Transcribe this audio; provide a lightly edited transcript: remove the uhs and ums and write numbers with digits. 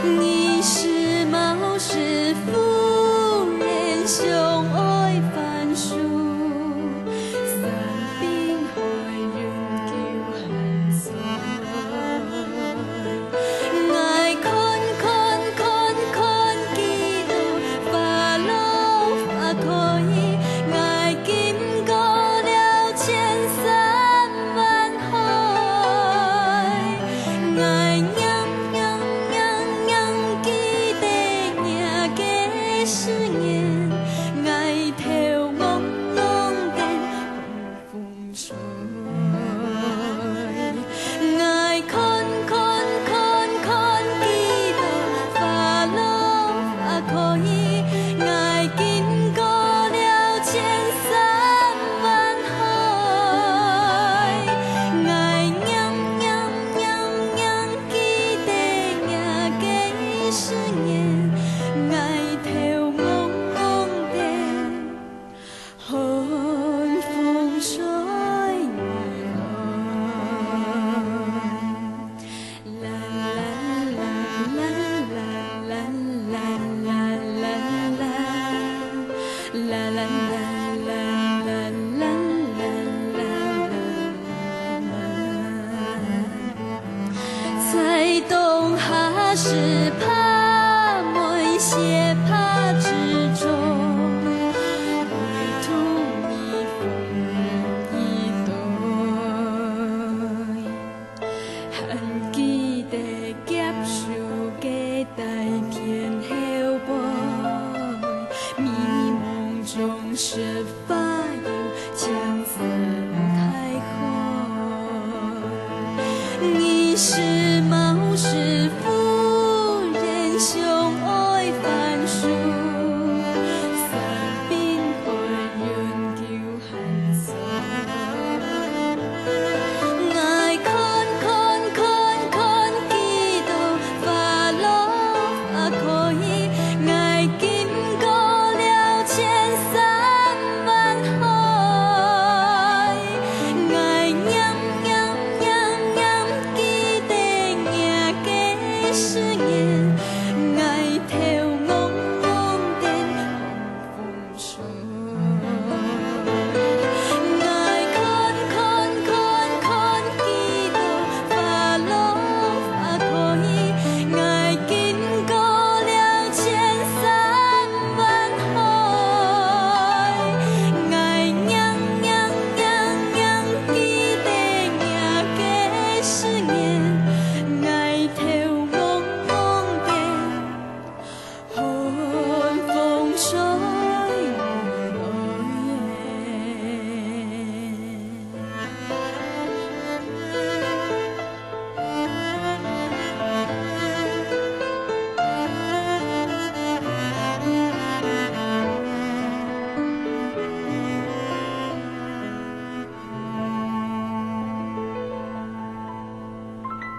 你是毛氏夫人上爱番薯，三边海人叫寒水。爱看看看看几度花落花开，爱经过了千山万海，爱样样样样记得命的誓言，爱头昂昂的风吹，爱看看看看几度花落花开，爱经过了千山万海，爱样样样样记得命的誓言，爱头昂昂的寒风吹来。啦啦啦啦啦啦啦啦啦啦啦在冬夏时盼。